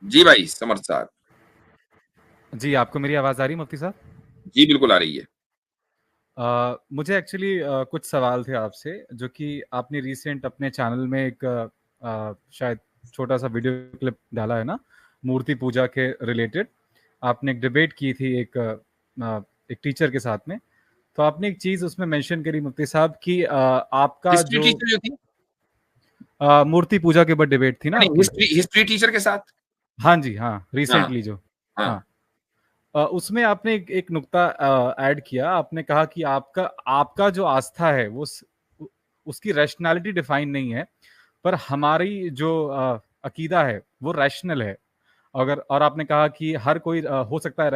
जी भाई समर्थ साहब। जी, आपको मेरी आवाज़ आ रही है मुफ्ती साहब? जी बिल्कुल आ रही है। मुझे एक्चुअली कुछ सवाल थे आपसे, जो कि आपने रिसेंट अपने चैनल में एक शायद छोटा-सा वीडियो क्लिप डाला है ना, मूर्ति पूजा के रिलेटेड। आपने एक डिबेट की थी एक टीचर के साथ में। तो आपने एक चीज़ उसमें मेंशन करी मुफ्ती साहब कि आपका हिस्ट्री जो टीचर जो थी, मूर्ति पूजा के ऊपर डिबेट थी ना नहीं आपकी? हिस्ट्री हिस्ट्री टीचर के साथ। हाँ जी, हाँ, हाँ रिसेंटली जो। हाँ। हाँ। उसमें आपने एक नुक्ता ऐड किया। आपने कहा कि आपका आपका जो आस्था है वो उसकी रैशनैलिटी डिफाइन नहीं है, पर हमारी जो अकीदा है वो रैशनल है। अगर और आपने कहा कि हर कोई हो सकता है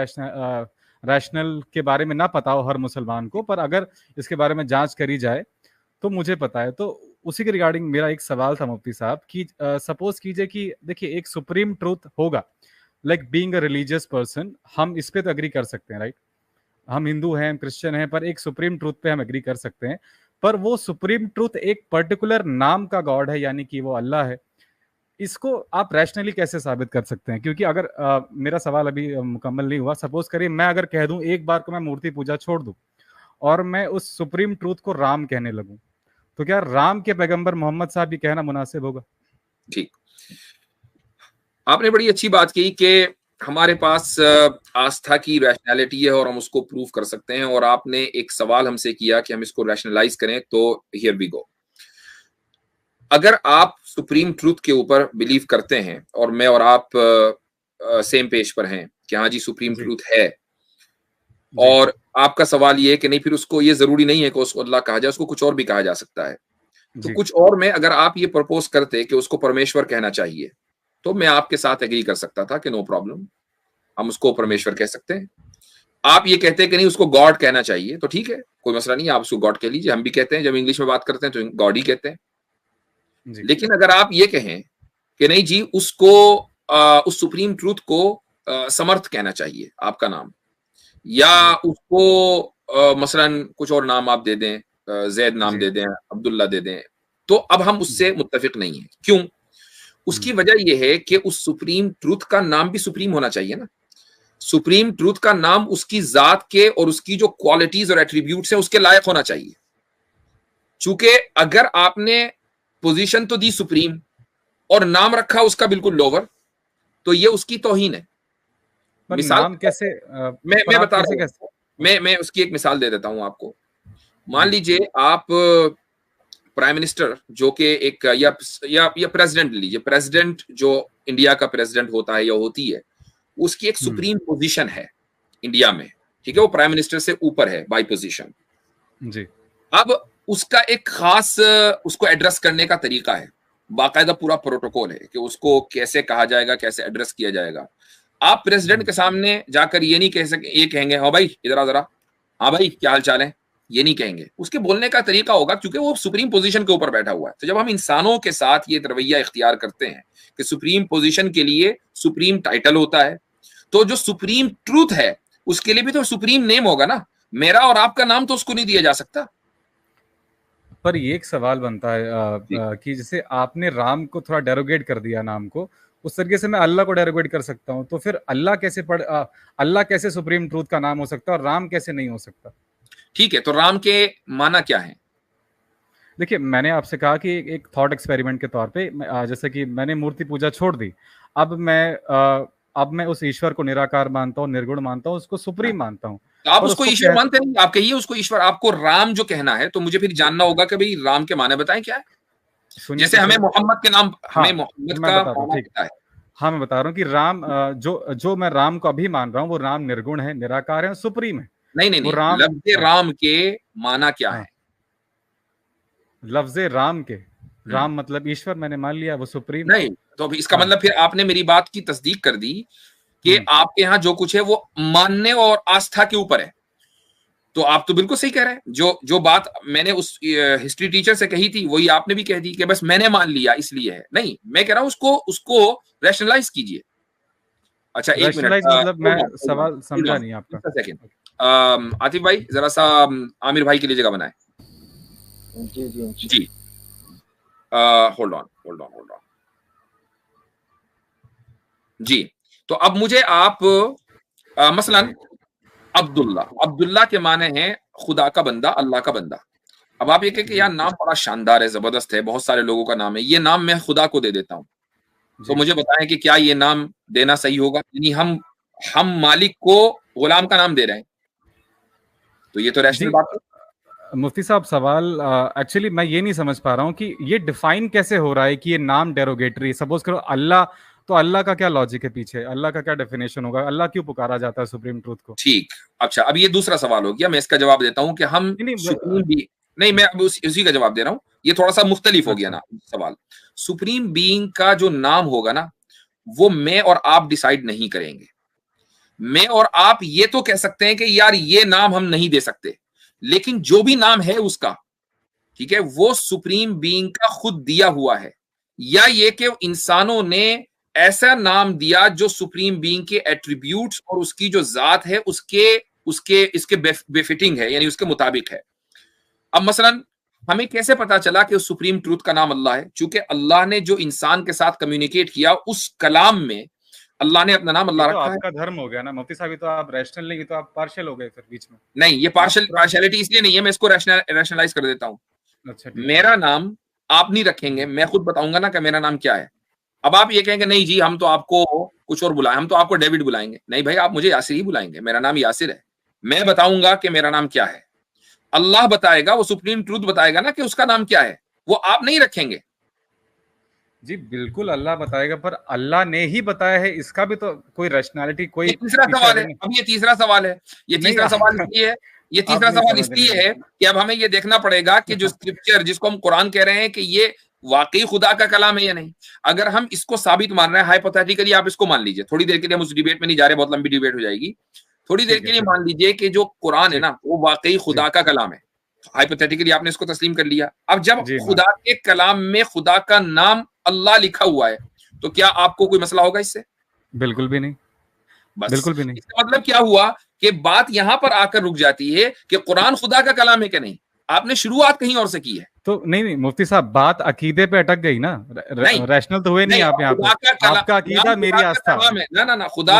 रैशनल के बारे में ना पता हो हर मुसलमान को, पर अगर इसके बारे में जांच करी जाए तो मुझे पता है। तो उसी के रिगार्डिंग मेरा एक सवाल था मुफ्ती साहब कि सपोज कीजिए कि देखिए एक सुप्रीम ट्रूथ होगा, like being a religious person, हम इस पे तो एग्री कर सकते हैं, राइट? हम हिंदू हैं, हम क्रिश्चियन हैं, पर एक सुप्रीम ट्रूथ पे हम एग्री कर सकते हैं। पर वो सुप्रीम ट्रूथ एक पर्टिकुलर नाम का गॉड है, यानी कि वो अल्लाह है। इसको आप रैशनली कैसे साबित कर सकते हैं? क्योंकि अगर मेरा सवाल अभी मुकम्मल नहीं हुआ। सपोज करिए मैं अगर कह दूं एक बार को मैं मूर्ति पूजा छोड़ दूं और मैं उस सुप्रीम ट्रूथ को राम कहने लगूं, तो क्या राम के पैगंबर मोहम्मद साहब ये कहना मुनासिब होगा? ठीक, आपने बड़ी अच्छी बात की कि हमारे पास आस्था की रैशनैलिटी है और हम उसको प्रूव कर सकते हैं, और आपने एक सवाल हमसे किया कि हम इसको रैशनलाइज करें, तो हियर वी गो। अगर आप सुप्रीम ट्रूथ के ऊपर बिलीव करते हैं और मैं और आप सेम पेज पर हैं कि हाँ जी सुप्रीम जी। ट्रूथ है, जी। और आपका सवाल ये है कि नहीं फिर उसको ये जरूरी नहीं है कि उसको अल्लाह कहा जाए, उसको कुछ और भी कहा जा सकता है। तो जी। कुछ और में अगर आप ये प्रपोज करते कि उसको परमेश्वर कहना चाहिए, तो मैं आपके साथ एग्री कर सकता था कि नो प्रॉब्लम, हम उसको हम्म। परमेश्वर कह सकते हैं। आप ये कहते हैं कि नहीं उसको गॉड कहना चाहिए, तो ठीक है, कोई मसला नहीं है, आप उसको गॉड कह लीजिए। हम भी कहते हैं, जब इंग्लिश में बात करते हैं तो गॉड ही कहते हैं। जी। लेकिन अगर आप ये कहें कि नहीं जी उसको उस सुप्रीम ट्रूथ को समर्थ कहना चाहिए आपका नाम, या जी। उसको मसलन कुछ और नाम आप दे दें, जैद नाम जी। दे दें, अब्दुल्ला दे दें, तो अब हम जी। उससे मुत्तफिक नहीं है। क्यों? हम्म। उसकी वजह यह है कि उस सुप्रीम ट्रूथ का नाम भी सुप्रीम होना चाहिए ना। सुप्रीम ट्रूथ का नाम उसकी जात के और उसकी जो क्वालिटीज और एट्रीब्यूट्स है उसके लायक होना चाहिए। चूंकि अगर आपने पोजीशन तो दी सुप्रीम और नाम रखा उसका बिल्कुल लोअर, तो ये उसकी तौहीन है। पर मिसाल नाम कैसे पर मैं आप बता कैसे रहा कैसे? हूं, मैं उसकी एक मिसाल दे देता हूं आपको। मान जी। लीजिए आप प्राइम मिनिस्टर जो कि एक या प्रेसिडेंट लीजिए, प्रेसिडेंट जो इंडिया का प्रेसिडेंट होता है या होती है, उसकी एक हम्म। सुप्रीम पोजीशन है इंडिया में, ठीक है, वो प्राइम मिनिस्टर से ऊपर है बाई पोजीशन। जी। अब उसका एक खास उसको एड्रेस करने का तरीका है, बाकायदा पूरा प्रोटोकॉल है कि उसको कैसे कहा जाएगा, कैसे एड्रेस किया जाएगा। आप प्रेसिडेंट हम्म। के सामने जाकर ये नहीं कह सके, ये कहेंगे हाँ भाई इधर आ जरा, हाँ भाई क्या हाल चाल है, ये नहीं कहेंगे। उसके बोलने का तरीका होगा, क्योंकि वो सुप्रीम पोजीशन के ऊपर बैठा हुआ है। तो जब हम इंसानों के साथ ये रवैया इख्तियार करते हैं कि सुप्रीम पोजीशन के लिए सुप्रीम टाइटल होता है, तो जो सुप्रीम ट्रूथ है उसके लिए भी तो सुप्रीम नेम होगा ना। मेरा और आपका नाम तो उसको नहीं दिया जा सकता। पर ये एक सवाल बनता है जी कि जैसे आपने राम को थोड़ा डेरोगेट कर दिया नाम को, उस तरीके से मैं अल्लाह को डेरोगेट कर सकता हूँ। तो फिर अल्लाह कैसे सुप्रीम ट्रूथ का नाम हो सकता है और राम कैसे नहीं हो सकता? ठीक है, तो राम के माना क्या है? देखिए, मैंने आपसे कहा कि एक थॉट एक्सपेरिमेंट के तौर पे जैसे कि मैंने मूर्ति पूजा छोड़ दी। अब मैं उस ईश्वर को निराकार मानता हूँ, निर्गुण मानता हूँ, उसको हाँ, सुप्रीम मानता हूँ। तो आप और उसको उसको ईश्वर कह मानते नहीं, आप कहिए उसको ईश्वर। आपको राम जो कहना है तो मुझे फिर जानना होगा कि भाई राम के माने बताएं क्या है। सुनिए जैसे तो हमें सही। मोहम्मद के नाम, हाँ, हमें मोहम्मद मैं का बताता हूँ, माना ठीक। पता है। हाँ, मैं बता रहा हूँ कि राम जो जो मैं राम को अभी मान रहा हूँ, वो राम निर्गुण है, निराकार है और सुप्रीम है। नहीं नहीं वो नहीं, राम। लफ्ज हाँ। राम के माना क्या हाँ। है? लफ्ज़ राम के, हम्म, राम मतलब ईश्वर मैंने मान लिया, वो सुप्रीम है। नहीं तो अभी इसका हाँ। मतलब फिर आपने मेरी बात की तस्दीक कर दी कि हुँ। आपके यहाँ जो कुछ है वो मानने और आस्था के ऊपर है। तो आप तो बिल्कुल सही कह रहे हैं। जो जो बात मैंने उस हिस्ट्री टीचर से कही थी वही आपने भी कह दी कि बस मैंने मान लिया इसलिए है। नहीं, मैं कह रहा हूं उसको उसको रैशनलाइज कीजिए। अच्छा एक मिनट, रैशनलाइज़ मतलब मैं होल्ड ऑन होल्ड ऑन सवाल होल्ड समझा ऑन नहीं आपका। Just a second. आतिफ भाई जरा सा आमिर भाई के लिए जगह बनाए। जी जी जी, इंशाल्लाह। Hold on hold on hold on. जी, तो अब मुझे आप मसलन अब्दुल्ला के माने हैं खुदा का बंदा, अल्लाह का बंदा। अब आप ये कहें कि यार नाम बड़ा शानदार है, जबरदस्त है, बहुत सारे लोगों का नाम है, ये नाम मैं खुदा को दे देता हूँ, तो मुझे बताएं कि क्या ये नाम देना सही होगा? यानी हम मालिक को गुलाम का नाम दे रहे हैं, तो ये तो रैशनल बात है। मुफ्ती साहब सवाल एक्चुअली मैं ये नहीं समझ पा रहा हूँ कि ये डिफाइन कैसे हो रहा है कि ये नाम डेरोगेटरी, सपोज करो अल्लाह, तो अल्लाह का क्या लॉजिक है पीछे, अल्लाह का क्या डेफिनेशन होगा, अल्लाह क्यों पुकारा जाता है सुप्रीम ट्रूथ को? ठीक, अच्छा अब ये दूसरा सवाल हो गया, मैं इसका जवाब देता हूं कि हम सुप्रीम बीइंग, नहीं मैं अब उसी का जवाब दे रहा हूं, ये थोड़ा सा मुख्तलिफ हो गया ना सवाल। सुप्रीम बीइंग का जो नाम होगा ना, वो मैं और आप डिसाइड नहीं करेंगे। मैं और आप ये तो कह सकते हैं कि यार ये नाम हम नहीं दे सकते, लेकिन जो भी नाम है उसका, ठीक है, वो सुप्रीम बीइंग का खुद दिया हुआ है, या ये कि इंसानों ने ऐसा नाम दिया जो सुप्रीम बीइंग के एट्रीब्यूट्स और उसकी जो जात है इसके बेफिटिंग है, यानी उसके मुताबिक है। अब मसलन हमें कैसे पता चला कि उस सुप्रीम ट्रूथ का नाम अल्लाह है? चूंकि अल्लाह ने जो इंसान के साथ कम्युनिकेट किया उस कलाम में अल्लाह ने अपना नाम अल्लाह रखा है। आपका धर्म हो गया ना मुफ्ती साहब, तो आप रैशनल नहीं, तो आप पार्शियल हो गए फिर बीच में। नहीं, ये पार्शियलिटी इसलिए नहीं है, मैं इसको रैशनलाइज कर देता हूं। अच्छा, मेरा नाम आप नहीं रखेंगे, मैं खुद बताऊंगा ना कि मेरा नाम क्या है। अब आप ये कहेंगे नहीं जी हम तो आपको कुछ और बुलाएं, हम तो आपको डेविड बुलाएंगे। नहीं भाई, आप मुझे यासिर ही बुलाएंगे, मेरा नाम यासिर है। मैं बताऊंगा कि मेरा नाम क्या है, अल्लाह बताएगा, वो सुप्रीम ट्रूथ बताएगा ना कि उसका नाम क्या है, वो आप नहीं रखेंगे। जी बिल्कुल अल्लाह बताएगा, पर अल्लाह ने ही बताया है, इसका भी तो कोई रैशनैलिटी, कोई तीसरा सवाल है। अब ये तीसरा सवाल है, ये तीसरा सवाल इसलिए है, ये तीसरा सवाल इसलिए है कि अब हमें ये देखना पड़ेगा कि जो स्क्रिप्चर जिसको हम कुरान कह रहे हैं कि ये वाकई खुदा का कलाम है या नहीं। अगर हम इसको साबित मान रहे हैं, हाइपोथेटिकली आप इसको मान लीजिए, थोड़ी देर के लिए हम उस डिबेट में नहीं जा रहे, बहुत लंबी डिबेट हो जाएगी, थोड़ी देर के लिए मान लीजिए कि जो कुरान है ना वो वाकई खुदा का कलाम है। हाइपोथेटिकली आपने इसको तस्लीम कर लिया। अब जब खुदा के कलाम में खुदा का नाम अल्लाह लिखा हुआ है, तो क्या आपको कोई मसला होगा इससे? बिल्कुल भी नहीं, बस बिल्कुल भी नहीं। इसका मतलब क्या हुआ कि बात यहां पर आकर रुक जाती है कि कुरान खुदा का कलाम है कि नहीं। आपने शुरुआत कहीं और से की है। तो नहीं मुफ्ती साहब, बात अकीदे पे अटक गई ना, रैशनल तो हुए नहीं आप यहाँ पे। आपका अकीदा मेरी आस्था। ना खुदा,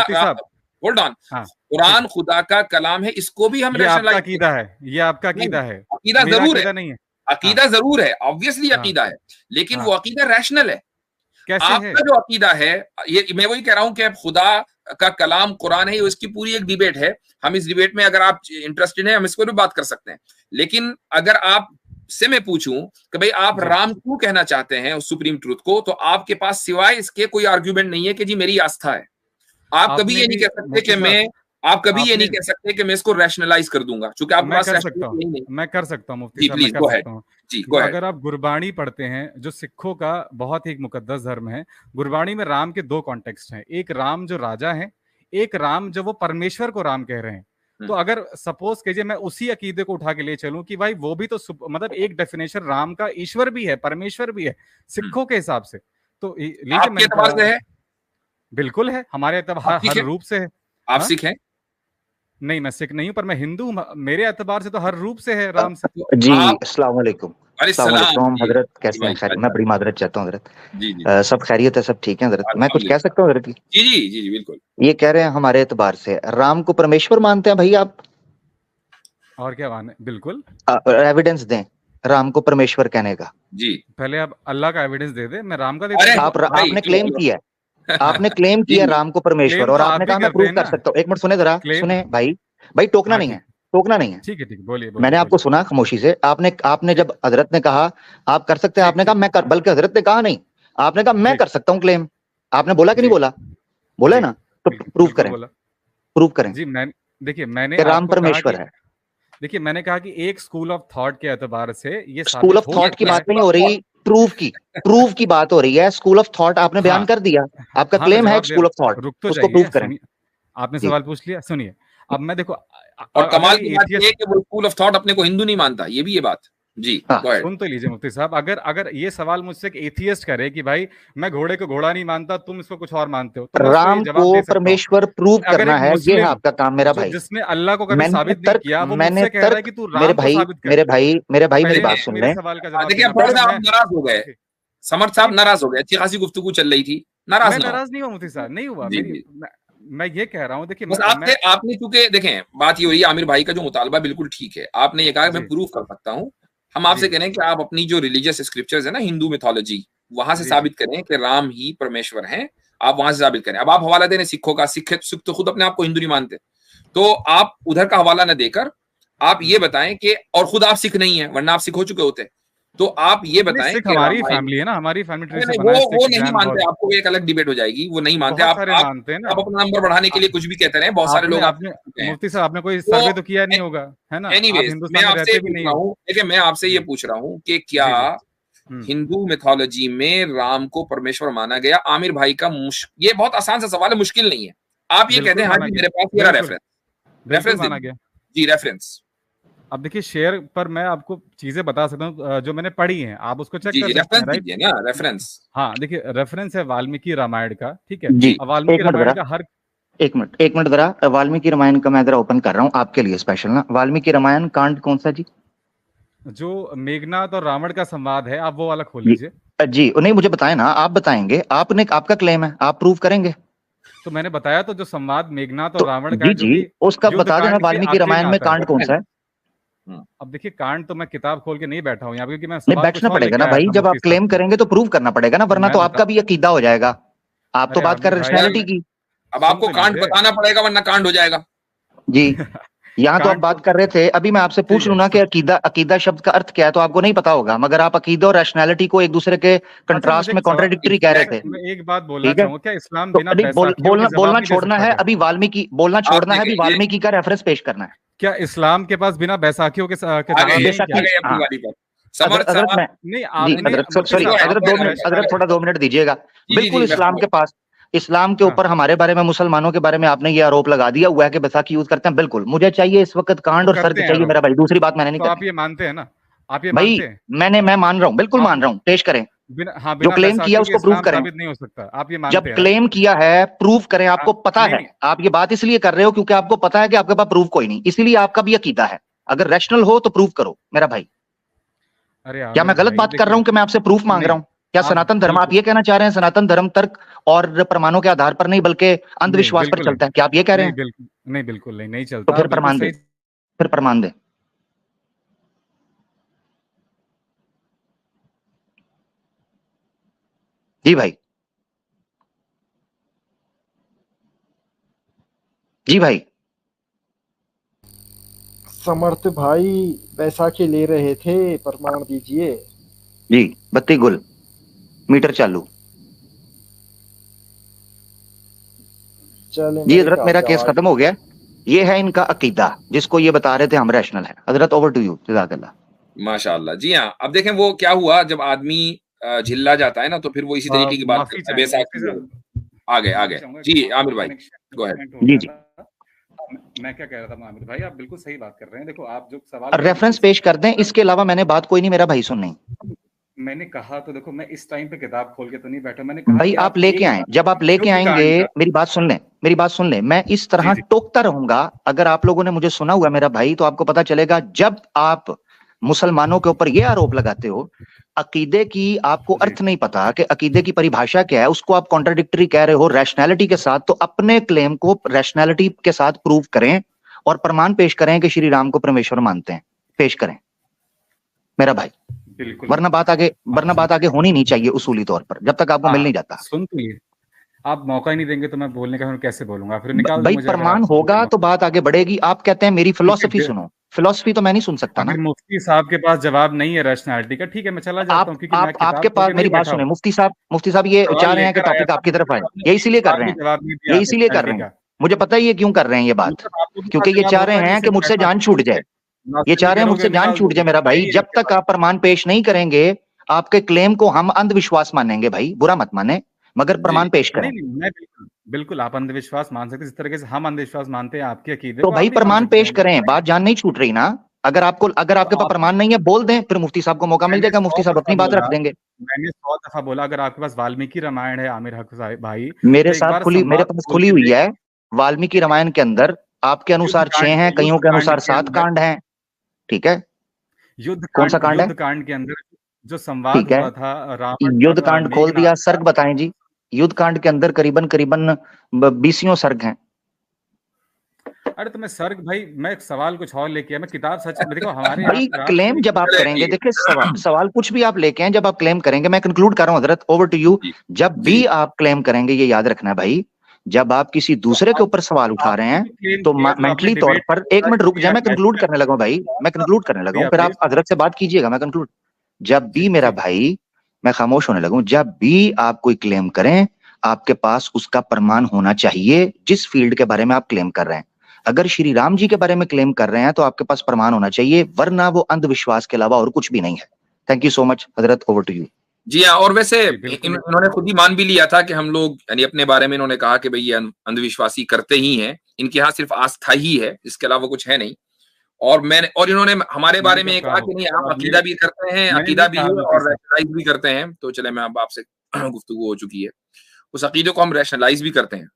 होल्ड ऑन, कुरान खुदा का कलाम है, इसको भी हम रैशनलाइज, अकीदा है, ये आपका अकीदा है। अकीदा जरूर है, नहीं है, अकीदा जरूर है, ऑब्वियसली अकीदा है, लेकिन वो अकीदा रैशनल है। आपका जो अकीदा है, ये मैं वही कह रहा हूं कि खुदा का कलाम कुरान है, इसकी पूरी एक डिबेट है। हम इस डिबेट में अगर आप इंटरेस्टेड हैं हम इसको भी बात कर सकते हैं। लेकिन अगर आप से मैं पूछूं कि भाई आप राम क्यों कहना चाहते हैं उस सुप्रीम ट्रूथ को, तो आपके पास सिवाय इसके कोई आर्ग्यूमेंट नहीं है कि जी मेरी आस्था है। आप कभी ये नहीं कह सकते कि मैं इसको रैशनलाइज कर दूंगा, क्योंकि आप मैं कर सकता हूं मुफ्ती साहब, मैं कर सकता हूं। जी, अगर आप गुरबाणी पढ़ते हैं, जो सिखों का बहुत ही मुकद्दस धर्म है, गुरबाणी में राम के दो कॉन्टेक्स्ट हैं। एक राम जो राजा है, एक राम जो वो परमेश्वर को राम कह रहे हैं। तो अगर सपोज कीजिए मैं उसी अकीदे को उठा के ले चलूं कि भाई वो भी तो मतलब एक डेफिनेशन राम का ईश्वर भी है, परमेश्वर भी है सिखों के हिसाब से, तो आपके एतबार से है? बिल्कुल है, हमारे एतबार हर रूप से है। आप सिख हैं? नहीं, मैं सिख नहीं हूं, पर मैं हिंदू हूं, मेरे एतबार से तो हर रूप से है राम से। जी अस्सलाम वालेकुम। हजरत कैसे हैं? खैर, मैं बड़ी मादरत चाहता हूँ हजरत। जी जी। सब खैरियत है, सब ठीक है हजरत? मैं कुछ कह सकता हूँ हजरत? जी जी जी जी बिल्कुल। ये कह रहे हैं हमारे एतबार से राम को परमेश्वर मानते हैं भाई आप? और क्या माने? बिल्कुल। एविडेंस दें राम को परमेश्वर कहने का। जी, पहले आप अल्लाह का एविडेंस दे दे, मैं राम का दे दूं। आपने क्लेम किया, आपने क्लेम किया राम को परमेश्वर, और आपने कहा मैं प्रूव कर सकता हूँ। एक मिनट सुने जरा, सुने भाई टोकना नहीं है, टोकना नहीं है। ठीक है बोलिए। मैंने आपको सुना खामोशी से। आपने जब हजरत ने कहा आप कर सकते हैं, आपने कहा मैं कर, बल्कि हजरत ने कहा नहीं, आपने कहा मैं कर सकता हूँ क्लेम। आपने बोला कि नहीं बोला? बोला है ना? तो प्रूव करें, प्रूव करें जी। मैंने राम परमेश्वर है। देखिए, मैंने कहा कि एक स्कूल ऑफ थॉट के एतबार से ये स्कूल ऑफ थॉट की बात नहीं हो रही, प्रूफ की बात हो रही है। स्कूल ऑफ थॉट आपने बयान कर दिया, आपका क्लेम है स्कूल ऑफ थॉट, उसको प्रूव करें। आपने सवाल पूछ लिया, सुनिए। अब मैं देखो, और कमाल की बात ये है कि वो स्कूल ऑफ थॉट अपने को हिंदू नहीं मानता, ये भी ये बात। जी सुन तो लीजिए मुफ्ती साहब, अगर ये सवाल मुझसे एक एथियस्ट करे कि भाई मैं घोड़े को घोड़ा नहीं मानता, तुम इसको कुछ और मानते हो, तो राम को परमेश्वर प्रूव करना है, ये है आपका काम मेरा भाई। जिसने अल्लाह को कभी साबित नहीं किया, वो मुझसे कह रहा है कि तू राम को साबित कर। मेरे भाई मेरी बात सुन ले। देखिए, आप नाराज हो गए, समर्थ साहब नाराज हो गए, अच्छी खासी गुफ्तगू चल रही थी, नाराज मैं ना हो। नाराज नहीं हुआ मुफ्ती साहब, नहीं हुआ। जी, मेरी जी। मैं ये कह रहा हूँ, देखिए बस आपने चूंकि देखें, बात ये हुई, आमिर भाई का जो मुतालबा बिल्कुल ठीक है, आपने ये कहा मैं जी प्रूफ कर सकता हूँ। हम आपसे जी कह रहे हैं कि आप अपनी जो रिलीजियस स्क्रिप्चर्स है ना, हिंदू मिथोलॉजी, वहां से जी जी साबित करें कि राम ही परमेश्वर हैं। आप वहां से साबित करें। अब आप हवाला दे रहे हैं सिखों का, सिख तो खुद अपने आप को हिंदू नहीं मानते, तो आप उधर का हवाला न देकर आप ये बताएं कि, और खुद आप सिख नहीं है, वरना आप सिख हो चुके होते, तो आप ये नहीं, बताएं सिख कि हमारी रामायण, फैमिली है ना, हमारी फैमिली ट्री नहीं से नहीं, बना है, वो सिख, नहीं जैन, मानते, बौद्ध, आपको एक अलग डिबेट हो जाएगी, वो नहीं मानते। बहुत आप सारे आप मानते हैं ना। आप अपना नंबर बढ़ाने के लिए कुछ भी कहते रहे, बहुत सारे आपने लोग आप आपने चुके हैं। मुफ्ती साहब, आपने कोई तो सर्वे तो किया नहीं होगा, है ना? आप एनीवेज, मैं हिंदुस्तान में आपसे ये रहते भी पूछ नहीं रहा हो। हूँ, देखिए मैं आपसे ये जी पूछ रहा हूँ कि क्या जी जी। हिंदू मिथोलॉजी में राम को परमेश्वर माना गया? आमिर भाई का ये बहुत आसान सा सवाल है, मुश्किल नहीं है। आप ये कहते बिल्कुल हैं हाँ माना जी, गया, मेरे पास ये रहा बिल्कुल रेफरेंस, बिल्कुल रेफरेंस दे माना दीजिए। गया। जी, रेफरेंस। अब देखिए, शेयर पर मैं आपको चीजें बता सकता हूँ जो मैंने पढ़ी हैं, आप उसको चेक जी कर जी, सकते रेफरेंस हैं, राइट? दीजिए ना, रेफरेंस। हाँ, देखिए रेफरेंस है वाल्मीकि रामायण का, ठीक है? जी, अब वाल्मीकि एक मिनट रामायण जरा, का हर एक मिनट जरा, वाल्मीकि रामायण का मैं जरा ओपन कर रहा हूँ आपके लिए स्पेशल ना। वाल्मीकि रामायण कांड कौन सा जी? जो मेघनाथ और रावण का संवाद है, आप वो वाला खोल जी लीजिए। जी, नहीं मुझे बताएं ना, आप बताएंगे, आपने, आपका क्लेम है, आप प्रूव करेंगे तो मैंने बताया तो, जो संवाद मेघनाथ और तो। रावण का जी है, जो जी, कि उसका युद्ध बता देना, कांड के वाल्मीकि आखिरी में रामायण में आता है। कांड कौन सा है? अब देखिए, कांड तो मैं किताब खोल के नहीं बैठा हूँ यहाँ पे, क्योंकि मैं नहीं, सवाल कुछ बैठना और पड़ेगा लेके ना आया भाई, था जब मुफ्ती आप साहब क्लेम से। करेंगे तो प्रूव करना पड़ेगा ना, वरना तो मैं बता आपका भी अकीदा हो जाएगा। आप तो अरे बात कर आमिर भाई, रैशनैलिटी की। अब सुन आपको तो कांड लीजिए। बताना पड़ेगा, वरना कांड हो जाएगा। जी, यहाँ तो आप कांड बात तो कर रहे थे, अभी मैं आपसे पूछ ठीक लूं है। ना कि अकीदा, अकीदा शब्द का अर्थ क्या है, तो आपको नहीं पता होगा, मगर आप अकीदा और रैशनैलिटी को एक दूसरे के अच्छा, मुझे कंट्रास्ट में एक सवाल, कॉन्ट्रेडिक्टरी कह रहे थे। एग्जैक्टली। मैं एक बात बोलना ठीक है, चाहूंगा, क्या इस्लाम तो बिना नहीं, बैसाखियों के बोलना जवाब बोलना नहीं दे छोड़ना सकता है क्या? अभी, वाल्मीकि बोलना आप छोड़ना है, अभी देखें ये, वाल्मीकि का रेफरेंस पेश करना है। क्या इस्लाम के पास बिना बैसाखियों के आ जवाब गए नहीं है आ क्या? बेशकी, गए अपनी हाँ। बारी पर। समर्थ हजरत साहब। मैं, नहीं, जी नहीं, आपने हजरत, मुफ्ती सॉरी गो साहब, अहेड, हजरत गो 2 अहेड, मिनट, गो हजरत अहेड। थोड़ा 2 मिनट दीजिएगा। जी जी बिल्कुल जी, मैं इस्लाम पूछ के पास, इस्लाम के हाँ ऊपर हमारे बारे में, मुसलमानों के बारे में आपने ये आरोप लगा दिया हुआ है कि बैसाखी यूज करते हैं। बिल्कुल मुझे चाहिए इस वक्त कांड तो और करते शर्त हैं चाहिए आरोप, मेरा भाई, दूसरी बात मैंने नहीं तो आप करनी ये मानते हैं ना? आप ये भाई। मानते हैं? मैं मान रहा हूँ, बिल्कुल आप मान रहा हूँ, पेश करें। बिना, हाँ, जो बिना क्लेम किया बैसाखियों के उसको प्रूव इस्लाम करें। साबित नहीं हो सकता, आप ये जब मानते हैं, राइट? क्लेम किया है, प्रूव करें। हाँ, आपको पता नहीं है, नहीं, आप ये बात इसलिए कर रहे हो क्योंकि आपको पता है कि आपके पास प्रूफ कोई नहीं, इसीलिए आपका भी अकीदा है। अगर रैशनल हो तो प्रूव करो मेरा भाई। अरे क्या आमिर मैं गलत भाई बात कर रहा देखिए, हूं कि मैं आपसे प्रूफ मांग रहा नहीं, हूं? क्या आप सनातन धर्म, आप बिल्कुल ये कहना चाह रहे हैं सनातन धर्म तर्क और प्रमाणों के आधार पर नहीं बल्कि नहीं, अंधविश्वास पर बिल्कुल नहीं, चलता है, क्या आप ये कह रहे नहीं हैं? बिल्कुल नहीं, बिल्कुल नहीं, नहीं तो चलता, फिर आप बिल्कुल प्रमाण दे, सही। फिर प्रमाण दे। जी भाई, जी भाई। समर्थ भाई बैसाखी ले रहे थे, प्रमाण दीजिए। जी, बत्ती गुल, मीटर चालू। चले जी मैं हजरत, मेरा निकालता हूँ केस आज। खत्म हो गया। ये है इनका अकीदा, जिसको ये बता रहे थे हम रैशनल है। हजरत ओवर टू यू, जज़ाकल्लाह। माशाल्लाह। जी हाँ, अब देखें वो क्या हुआ, जब आदमी झिल्ला जाता है ना, तो फिर वो इसी तरीके की बात माफी करता है, चाहेंगे मुफ्ती बैसाखी हो। साहब, आ माफी गए। चाहूंगा, जी आमिर भाई, गो अहेड। कनेक्शन हो जी गया जी, था। मैं क्या कह रहा था आमिर भाई, आप बिल्कुल सही बात कर रहे हैं। देखो, आप जो सवाल कर रहे हैं बिल्कुल रेफरेंस सही पेश कर दें, इसके अलावा मैंने बात कोई नहीं, मेरा भाई सुन नहीं। है। मैंने कहा तो देखो, मैं इस टाइम पे किताब खोल के तो नहीं बैठा, मैंने कहा भाई कि आप आप लेके एक आए, बार जब आप लेके युद्ध आएंगे, कांड का। मेरी बात सुन लें, मेरी बात सुन लें, मैं इस जी तरह जी टोकता रहूंगा। अगर आप लोगों ने मुझे सुना हुआ मेरा भाई, तो आपको पता चलेगा, जब आप मुसलमानों के ऊपर यह आरोप लगाते हो, अकीदे की आपको जी, अर्थ नहीं पता कि अकीदे की परिभाषा क्या है, उसको आप कॉन्ट्राडिक्टरी कह रहे हो रैशनैलिटी के साथ, तो अपने क्लेम को रैशनैलिटी के साथ प्रूव करें और प्रमाण पेश करें कि श्री राम को परमेश्वर मानते हैं। पेश करें मेरा भाई, बिल्कुल। वरना बात आगे होनी नहीं चाहिए उसूली तौर पर, जब तक आपको मिल नहीं जाता। सुन तो लिए, आप मौका ही नहीं देंगे तो मैं बोलने का फिर कैसे बोलूंगा? फिर निकाल दो भाई मुझे, अगर प्रमाण आप होगा तो बात आगे बढ़ेगी। आप कहते हैं मेरी फिलॉसफी देखिए, सुनो, फिलॉसफी तो मैं नहीं सुन सकता ना। अगर मुफ्ती साहब के पास जवाब नहीं है रैशनैलिटी का, ठीक है, मैं चला जाता हूँ, क्योंकि मैं किताब आपके खोल पास, के नहीं मेरी बात बैठा सुने हूँ। मुफ्ती साहब ये सवाल चाह रहे हैं कि लेकर आया टॉपिक था, आपकी तरफ आए, आपने ये एक इसीलिए कर सवाल रहे भी हैं, जवाब नहीं दिया ये आपने इसीलिए कर रैशनैलिटी रहे हैं। का। मुझे पता है ये क्यों कर रहे हैं ये बात, मतलब आपके पास क्योंकि ये जवाब चाह होगा रहे नहीं, हैं कि सिर्फ मुझसे जान नास्तिक छूट जाए। ये चाह रहे हैं मुझसे जान छूट जाए मेरा भाई। जब तक आप प्रमाण पेश नहीं करेंगे, आपके क्लेम को हम अंधविश्वास मानेंगे भाई, बुरा मत माने, मगर जी प्रमाण पेश करें। नहीं नहीं, मैं बिल्कुल आप अंधविश्वास मान सकते हैं, जिस तरीके से हम अंधविश्वास मानते हैं आपके अकीदे तो को, भाई आप भी मान प्रमाण सकते पेश हैं। करें, बात जान नहीं छूट रही ना। अगर आपके तो पास आपने प्रमाण नहीं है, बोल दें, फिर मुफ्ती साहब को मौका मिल मैंने जाएगा, 100 मुफ्ती साहब दफा अपनी बात बोला, रख देंगे। मैंने 100 दफा बोला, अगर आपके पास वाल्मीकि रामायण है आमिर हक साहिब भाई, मेरे तो एक साथ बार खुली, मेरे संवाद पास खोल खुली के हुई देख। है। वाल्मीकि रामायण के अंदर आपके अनुसार 6 हैं, कईयों युद्ध के कांड अनुसार के 7 अंदर, कांड हैं। ठीक है, युद्ध कौन सा कांड, कांड है? युद्ध कांड के अंदर जो संवाद ठीक है, हुआ था रावण युद्ध और कांड खोल मेघनाथ दिया, का। सर्ग बताएं जी। युद्ध कांड के अंदर करीबन करीबन 20 सर्ग हैं। अरे तो मैं सर्ग भाई, मैं एक सवाल कुछ और लेके आया, मैं किताब सच में देखो, हमारे भाई राष्ट्र क्लेम में जब आप चले करेंगे, ठीक देखिए है। सवाल कुछ भी आप लेके आए, जब आप क्लेम करेंगे, मैं कंक्लूड कर रहा हूँ हजरत, ओवर टू यू। जी जब जी भी आप क्लेम करेंगे, ये याद रखना है भाई, जब आप किसी तो दूसरे के ऊपर सवाल उठा रहे आपने हैं, भी क्लेम तो किया, जो आपने मेंटली तौर डिबेट पर, एक मिनट रुक जाए, किया मैं कंक्लूड करने लगा हूं भाई, मैं कंक्लूड करने लगा हूं, दिया फिर प्लीज। आप हजरत से बात कीजिएगा, मैं कंक्लूड। जब भी जी मेरा जी भाई, मैं खामोश होने लगूं, जब भी आप कोई क्लेम करें, आपके पास उसका प्रमाण होना चाहिए जिस फील्ड के बारे में आप क्लेम कर रहे हैं। अगर श्री राम जी के बारे में क्लेम कर रहे हैं तो आपके पास प्रमाण होना चाहिए, वरना वो अंधविश्वास के अलावा और कुछ भी नहीं है। Thank you so much Hazrat, over to you. जी हाँ। और वैसे जी बिल्कुल। इन्होंने खुद ही मान भी लिया था कि हम लोग, यानी अपने बारे में इन्होंने कहा कि भाई ये अंधविश्वासी करते ही हैं, इनके यहाँ सिर्फ आस्था ही है, इसके अलावा कुछ है नहीं। और इन्होंने हमारे बारे मैंने में कब ये कहा कहा हो, कि नहीं, आप अब अकीदा भी करते हैं, मैंने अकीदा नहीं भी कहा है लतीफ और साहब। रैशनलाइज भी करते हैं। तो चले, मैं अब आपसे गुफ्तगू हो चुकी है, उस अकीदे को हम रैशनलाइज भी करते हैं।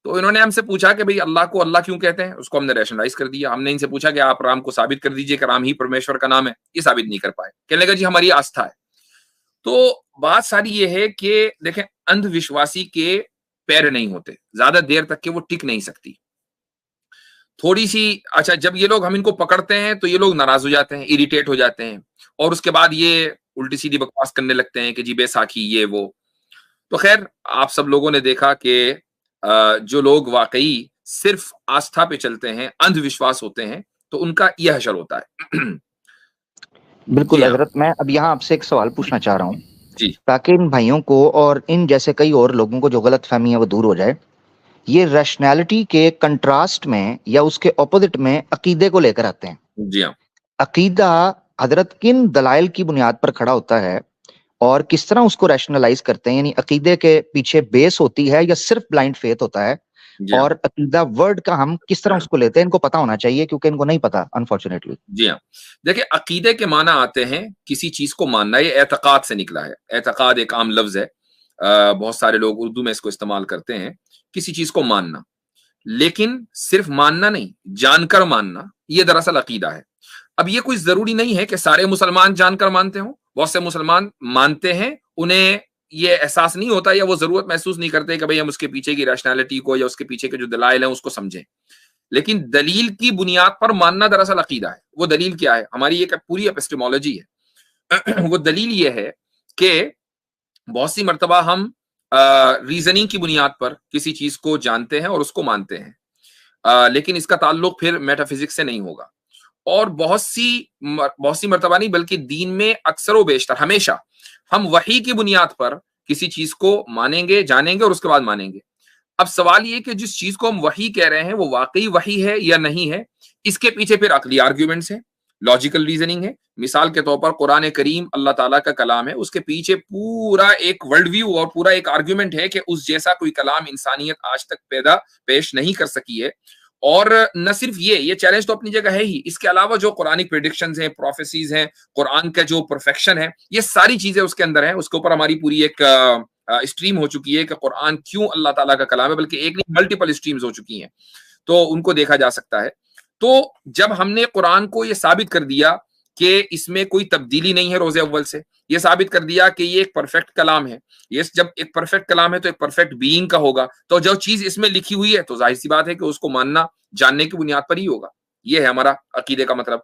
तो इन्होंने हमसे पूछा कि भाई अल्लाह को अल्लाह क्यों कहते हैं, उसको हमने रैशनलाइज कर दिया। हमने इनसे पूछा कि आप राम को साबित कर दीजिए कि राम ही परमेश्वर का नाम है, ये साबित नहीं कर पाए। कहने लगा जी हमारी आस्था है। तो बात सारी ये है कि देखें, अंधविश्वासी के पैर नहीं होते, ज्यादा देर तक के वो टिक नहीं सकती। थोड़ी सी, अच्छा, जब ये लोग, हम इनको पकड़ते हैं तो ये लोग नाराज हो जाते हैं, इरिटेट हो जाते हैं, और उसके बाद ये उल्टी सीधी बकवास करने लगते हैं कि जी बैसाखी ये वो। तो खैर, आप सब लोगों ने देखा कि जो लोग वाकई सिर्फ आस्था पे चलते हैं, अंधविश्वास होते हैं, तो उनका यह हशर होता है। जी बिल्कुल हाँ। हजरत, मैं अब यहाँ आपसे एक सवाल पूछना चाह रहा हूँ, जी ताकि इन भाइयों को और इन जैसे कई और लोगों को जो गलत फहमी है वो दूर हो जाए। ये रैशनैलिटी के कंट्रास्ट में या उसके ऑपोजिट में अकीदे को लेकर आते हैं। जी हाँ। अकीदा हजरत किन दलाइल की बुनियाद पर खड़ा होता है और किस तरह उसको रैशनलाइज करते हैं, यानी अकीदे के पीछे बेस होती है या सिर्फ ब्लाइंड फेथ होता है, जी हाँ। और अकीदा वर्ड का हम किस तरह उसको लेते हैं, इनको पता होना चाहिए, क्योंकि इनको नहीं पता अनफॉर्चुनेटली। जी हाँ। देखिए, अकीदे के माना आते हैं किसी चीज को मानना, ये एतकाद से निकला है। एतकाद एक आम लफ्ज है, बहुत सारे लोग उर्दू में इसको इस्तेमाल करते हैं, किसी चीज को मानना। लेकिन सिर्फ मानना नहीं, जानकर मानना, ये दरअसल अकीदा है। अब ये कोई जरूरी नहीं है कि सारे मुसलमान जानकर मानते हों। बहुत से मुसलमान मानते हैं, उन्हें ये एहसास नहीं होता या वो जरूरत महसूस नहीं करते कि भाई हम उसके पीछे की रैशनैलिटी को या उसके पीछे के जो दलाइल हैं उसको समझें। लेकिन दलील की बुनियाद पर मानना दरअसल अकीदा है। वो दलील क्या है? हमारी एक पूरी एपिस्टेमोलॉजी है। वो दलील ये है कि बहुत सी मर्तबा हम रीजनिंग की बुनियाद पर किसी चीज को जानते हैं और उसको मानते हैं, लेकिन इसका ताल्लुक फिर मेटाफिजिक्स से नहीं होगा। और बहुत सी मर्तबा नहीं, बल्कि दीन में अक्सर व बेशतर हमेशा हम वही की बुनियाद पर किसी चीज को मानेंगे, जानेंगे और उसके बाद मानेंगे। अब सवाल ये कि जिस चीज को हम वही कह रहे हैं वो वाकई वही है या नहीं है, इसके पीछे फिर अकली आर्ग्यूमेंट्स हैं, लॉजिकल रीजनिंग है। मिसाल के तौर पर कुरान करीम अल्लाह ताला का कलाम है, उसके पीछे पूरा एक वर्ल्ड व्यू और पूरा एक आर्ग्यूमेंट है कि उस जैसा कोई कलाम इंसानियत आज तक पेश नहीं कर सकी है। और न सिर्फ ये चैलेंज तो अपनी जगह है ही, इसके अलावा जो कुरानिक प्रेडिक्शंस हैं, प्रोफेसीज हैं, कुरान का जो परफेक्शन है, ये सारी चीजें उसके अंदर हैं। उसके ऊपर हमारी पूरी एक स्ट्रीम हो चुकी है कि कुरान क्यों अल्लाह ताला का कलाम है, बल्कि एक नहीं मल्टीपल स्ट्रीम्स हो चुकी हैं, तो उनको देखा जा सकता है। तो जब हमने कुरान को ये साबित कर दिया कि इसमें कोई तब्दीली नहीं है रोज़े अव्वल से, ये साबित कर दिया कि ये एक परफेक्ट कलाम है, ये जब एक परफेक्ट कलाम है तो एक परफेक्ट बीइंग का होगा, तो जो चीज इसमें लिखी हुई है तो जाहिर सी बात है कि उसको मानना जानने की बुनियाद पर ही होगा। ये है हमारा अकीदे का मतलब।